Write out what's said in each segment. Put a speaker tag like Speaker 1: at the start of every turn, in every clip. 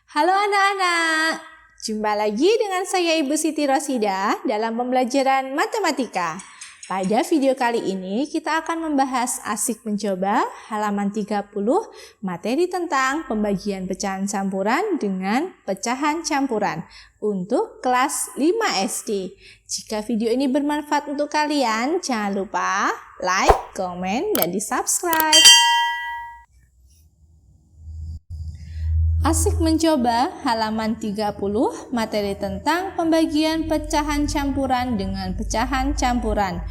Speaker 1: Halo anak-anak, jumpa lagi dengan saya Ibu Siti Rosida dalam pembelajaran matematika. Pada video kali ini kita akan membahas asik mencoba halaman 30 materi tentang pembagian pecahan campuran dengan pecahan campuran untuk kelas 5 SD. Jika video ini bermanfaat untuk kalian, jangan lupa like, komen, dan di-subscribe. Asik mencoba halaman 30 materi tentang pembagian pecahan campuran dengan pecahan campuran.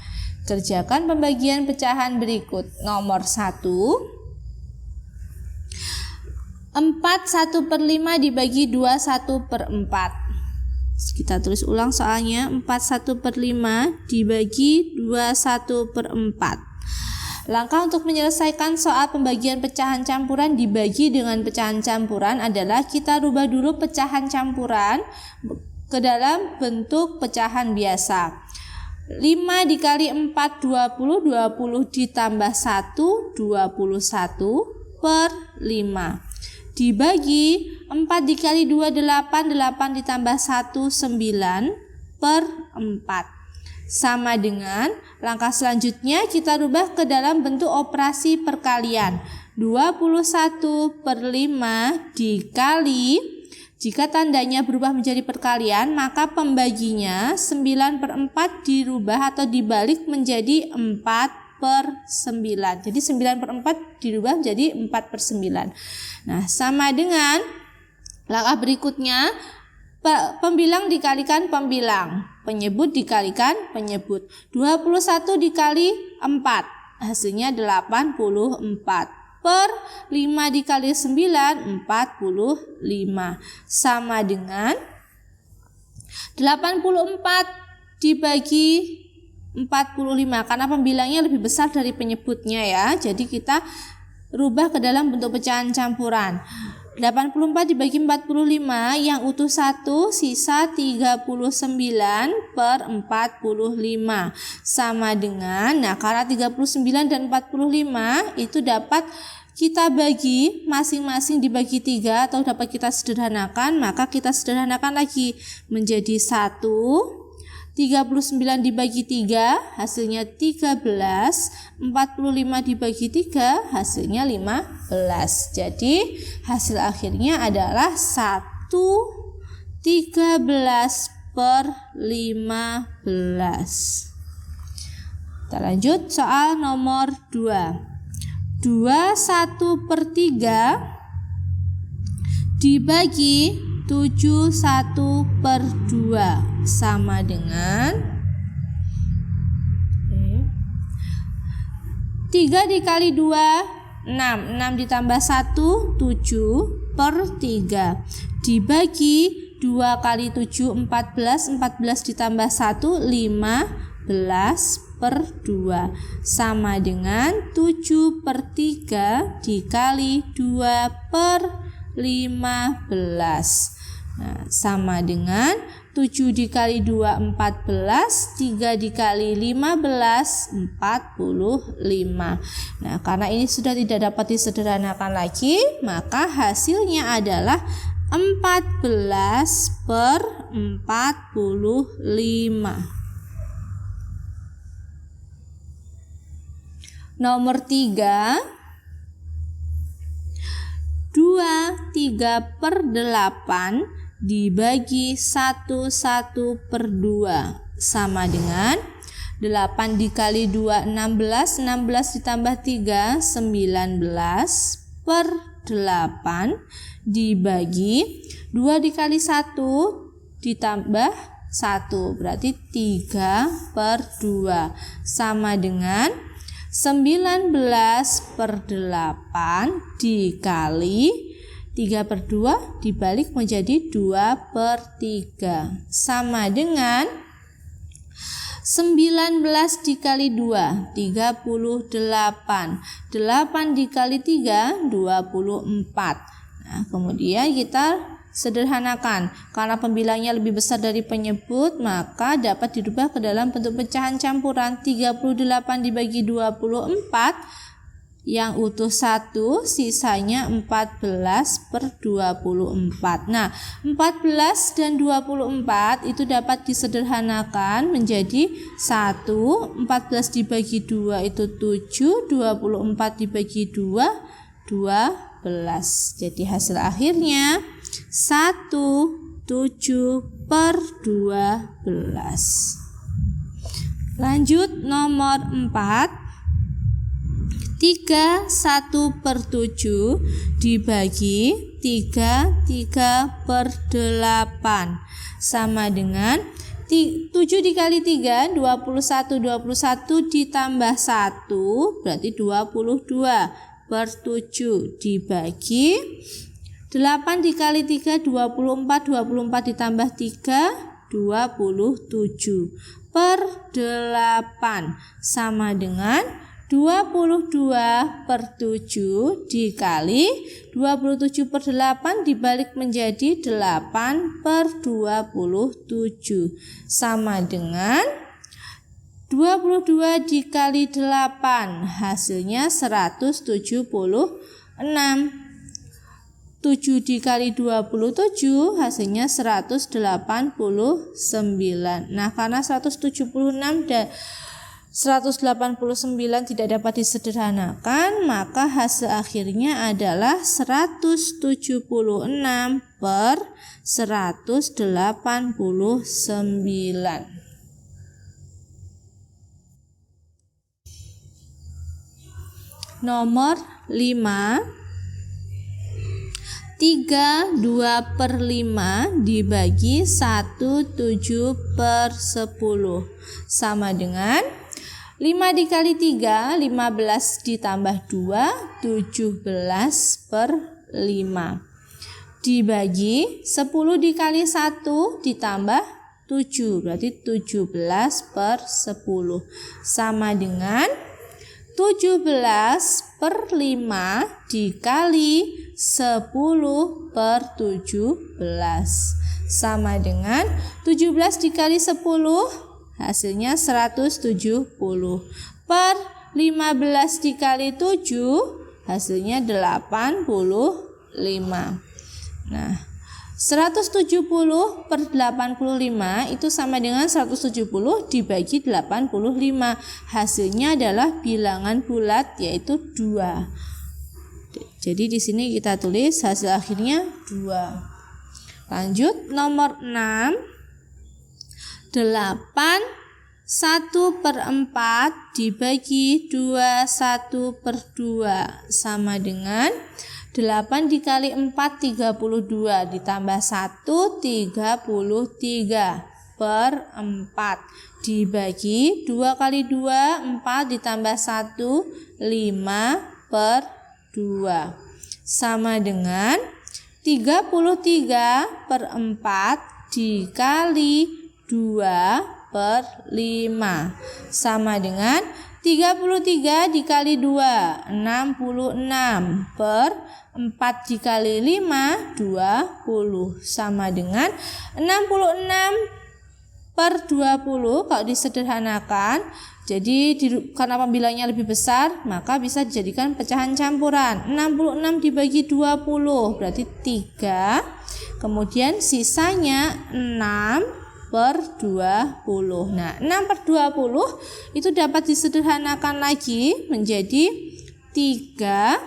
Speaker 1: Kerjakan pembagian pecahan berikut. Nomor 1, 4/1/5 dibagi 2/1/4. Kita tulis ulang soalnya. 4/1/5 dibagi 2/1/4. Langkah untuk menyelesaikan soal pembagian pecahan campuran dibagi dengan pecahan campuran adalah kita rubah dulu pecahan campuran ke dalam bentuk pecahan biasa. 5 dikali 4 20, 20 ditambah 1 21 per 5. Dibagi 4 dikali 2 8, 8 ditambah 1 9 per 4. Sama dengan langkah selanjutnya kita rubah ke dalam bentuk operasi perkalian. 21/5 dikali, jika tandanya berubah menjadi perkalian maka pembaginya 9/4 dirubah atau dibalik menjadi 4/9. Jadi 9/4 dirubah menjadi 4/9. Nah, sama dengan langkah berikutnya, pembilang dikalikan pembilang, penyebut dikalikan penyebut. 21 dikali 4 hasilnya 84 per 5 dikali 9 45 sama dengan 84 dibagi 45 karena pembilangnya lebih besar dari penyebutnya ya. Jadi kita rubah ke dalam bentuk pecahan campuran. 84 dibagi 45 yang utuh 1 sisa 39/45 sama dengan, nah karena 39 dan 45 itu dapat kita bagi masing-masing dibagi 3 atau dapat kita sederhanakan, maka kita sederhanakan lagi menjadi 1. 39 dibagi 3 hasilnya 13, 45 dibagi 3 hasilnya 15. Jadi hasil akhirnya adalah 1/13/15. Kita lanjut soal nomor 2. 21/3 dibagi 7/1/2 sama dengan 3 dikali 2 6, 6 ditambah 1 7/3 dibagi 2 kali 7 14, 14 ditambah 1 15/2 sama dengan 7/3 dikali 2/15. Nah, sama dengan 7 dikali 2 14, 3 dikali 15 45. Nah, karena ini sudah tidak dapat disederhanakan lagi, maka hasilnya adalah 14/45. Nomor 3, 3/8 dibagi 1/2 sama dengan 8 dikali 2 16, 16 ditambah 3 19/8 dibagi 2 dikali 1 ditambah 1 berarti 3/2 sama dengan 19/8 dikali 3/2 dibalik menjadi 2/3 sama dengan 19 dikali 2 38, 8 dikali 3 24. Nah, kemudian kita sederhanakan. Karena pembilangnya lebih besar dari penyebut, maka dapat dirubah ke dalam bentuk pecahan campuran. 38 dibagi 24 yang utuh 1, sisanya 14/24. Nah, 14 dan 24 itu dapat disederhanakan menjadi 1, 14 dibagi 2 itu 7, 24 dibagi 2, 12. Jadi hasil akhirnya 17/12. Lanjut nomor 4. 1/7 dibagi 3/8 sama dengan 7 dikali 3 21 ditambah 1 berarti 22/7 dibagi 8 dikali 3 24 ditambah 3 27/8 sama dengan 22/7 dikali 27/8 dibalik menjadi 8/27 sama dengan 22 dikali 8 hasilnya 176. 7 dikali 27 hasilnya 189. Nah, karena 176 dan 189 tidak dapat disederhanakan, maka hasil akhirnya adalah 176/189. Nomor 5. 3/2/5 dibagi 1/7/10 sama dengan 5 dikali 3 15 ditambah 2 17/5 dibagi 10 dikali 1 ditambah 7 berarti 17/10 sama dengan 17/5 dikali 10/17 sama dengan 17 dikali 10 hasilnya 170 per 15 dikali 7 hasilnya 85. Nah, 170/85 itu sama dengan 170 dibagi 85. Hasilnya adalah bilangan bulat yaitu 2. Jadi di sini kita tulis hasil akhirnya 2. Lanjut nomor 6. 8 1/4 dibagi 2 1/2 sama dengan 8 dikali 4 32 ditambah 1 33/4 dibagi 2 kali 2 4 ditambah 1 5/2 sama dengan 33/4 dikali 2/5 sama dengan 33 dikali 2 66/4 dikali 5 20 sama dengan 66/20 kalau disederhanakan. Jadi karena pembilangnya lebih besar maka bisa dijadikan pecahan campuran. 66 dibagi 20 berarti 3. Kemudian sisanya 6/20. Nah, 6/20 itu dapat disederhanakan lagi menjadi 3.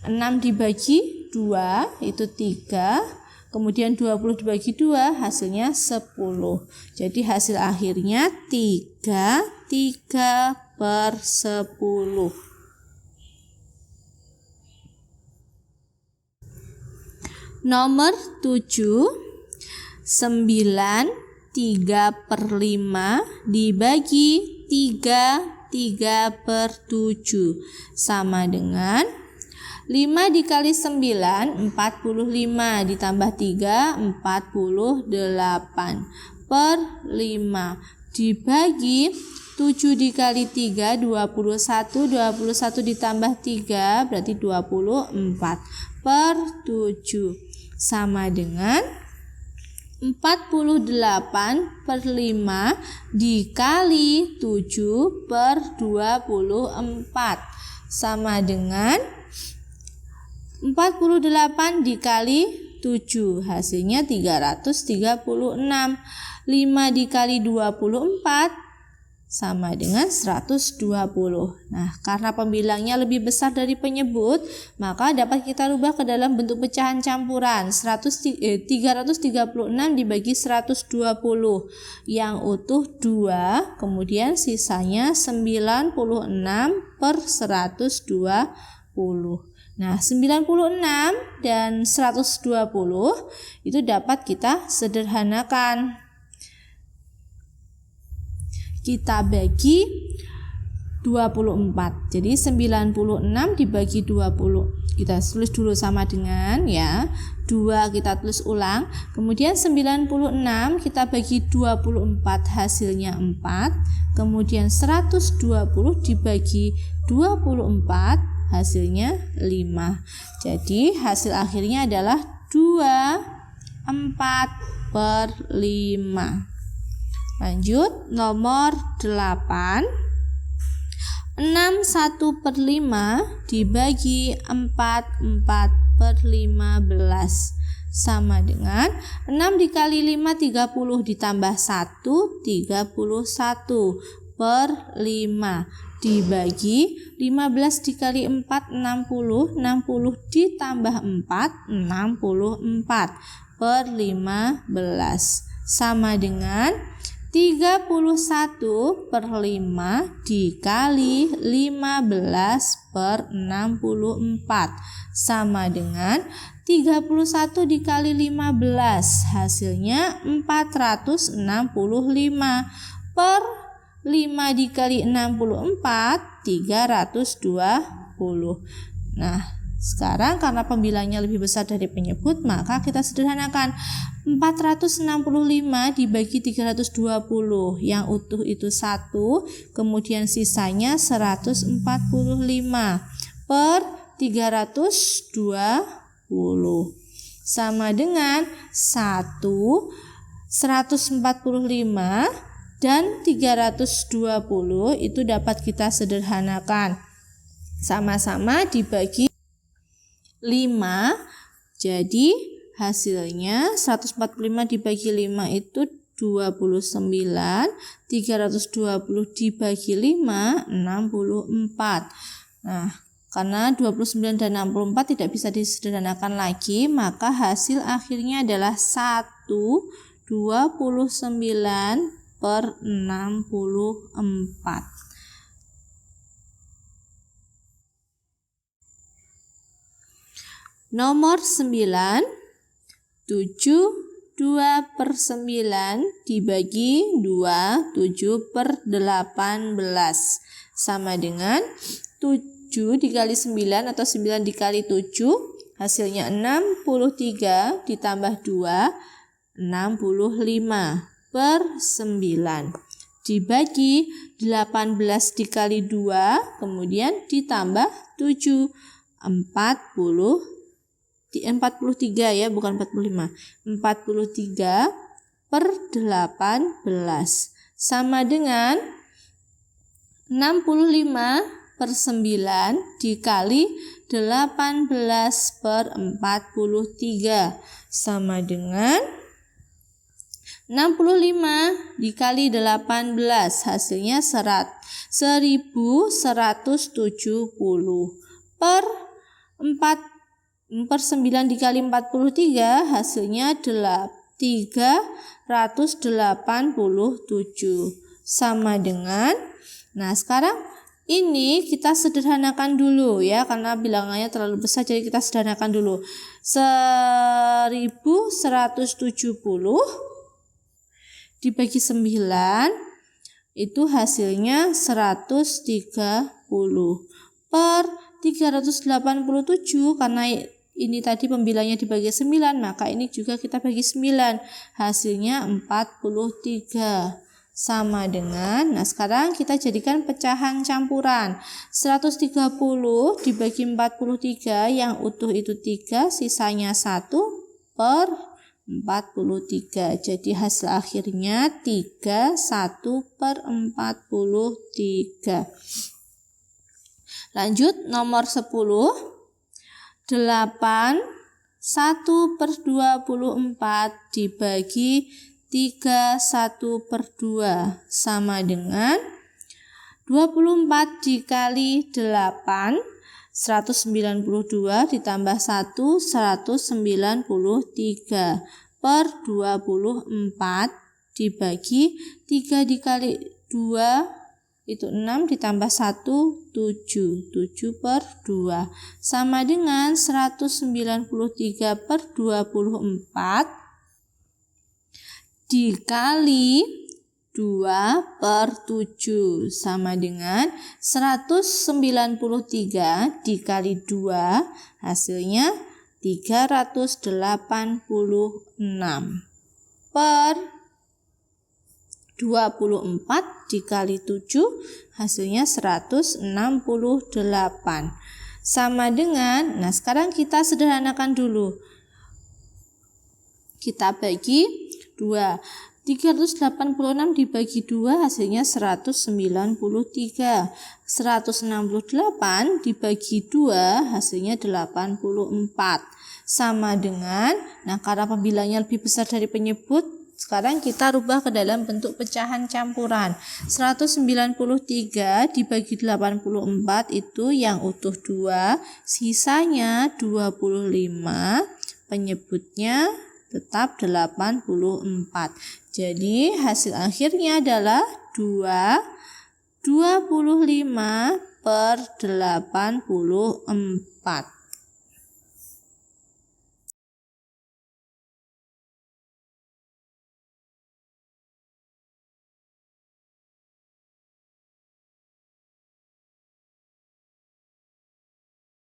Speaker 1: 6 dibagi 2 itu 3. Kemudian 20 dibagi 2 hasilnya 10. Jadi hasil akhirnya 3/10. Nomor 7. 9 3/5 dibagi 3/7 sama dengan 5 dikali 9 45 ditambah 3 48/5 dibagi 7 dikali 3 21 ditambah 3 berarti 24/7 sama dengan 48/5 dikali 7/24 sama dengan 48 dikali 7, hasilnya 336. 5 dikali 24 sama dengan 120. Nah, karena pembilangnya lebih besar dari penyebut, maka dapat kita rubah ke dalam bentuk pecahan campuran. 336 dibagi 120, yang utuh 2, kemudian sisanya 96 per 120. Nah, 96 dan 120 itu dapat kita sederhanakan. Kita bagi 24. Jadi 96 dibagi 20. Kita tulis dulu sama dengan ya. 2 kita tulis ulang. Kemudian 96 kita bagi 24, hasilnya 4. Kemudian 120 dibagi 24, hasilnya 5. Jadi hasil akhirnya adalah 24/5. Lanjut, nomor 8. 6 1/5 dibagi 4/15 sama dengan 6 dikali 5 30 ditambah 1 31/5 dibagi 15 dikali 4 60 60 ditambah 4 64/15 sama dengan 31/5 dikali 15/64 sama dengan 31 dikali 15, hasilnya 465 per 5 dikali 64 320. Nah, sekarang karena pembilangnya lebih besar dari penyebut, maka kita sederhanakan. 465 dibagi 320, yang utuh itu 1, kemudian sisanya 145 per 320 sama dengan 145 dan 320 itu dapat kita sederhanakan. Sama-sama dibagi 5, jadi hasilnya 145 dibagi 5 itu 29, 320 dibagi 5 64. Nah, karena 29 dan 64 tidak bisa disederhanakan lagi, maka hasil akhirnya adalah 1/29/64. Nomor 9. 2/9 dibagi 2 7/18 sama dengan 7 dikali 9 atau 9 dikali 7, hasilnya 63 ditambah 2 65/9 dibagi 18 dikali 2 kemudian ditambah 7 43 ya, bukan 45. 43/18 sama dengan 65/9 dikali 18/43 sama dengan 65 dikali 18, hasilnya 1170 per 9 dikali 43, hasilnya 387 sama dengan, nah sekarang ini kita sederhanakan dulu ya, karena bilangannya terlalu besar, jadi kita sederhanakan dulu. 1170 dibagi 9 itu hasilnya 130 per 387, karena ini tadi pembilangnya dibagi 9, maka ini juga kita bagi 9, hasilnya 43 sama dengan, nah sekarang kita jadikan pecahan campuran. 130 dibagi 43, yang utuh itu 3, sisanya 1/43, jadi hasil akhirnya 31/43. Lanjut nomor 10. 8 1/24 dibagi 3 1/2 sama dengan 24 dikali 8, 192 ditambah 1, 193 per 24 dibagi 3 dikali 2 itu 6 ditambah 1, 7 per 2 sama dengan 193 per 24 dikali 2 per 7 sama dengan 193 dikali 2 hasilnya 386 per 24 dikali 7 hasilnya 168 sama dengan, nah sekarang kita sederhanakan dulu, kita bagi 2, 386 dibagi 2 hasilnya 193, 168 dibagi 2 hasilnya 84 sama dengan, nah karena pembilangnya lebih besar dari penyebut, sekarang kita rubah ke dalam bentuk pecahan campuran. 193 dibagi 84 itu yang utuh 2, sisanya 25, penyebutnya tetap 84. Jadi hasil akhirnya adalah 25 per 84.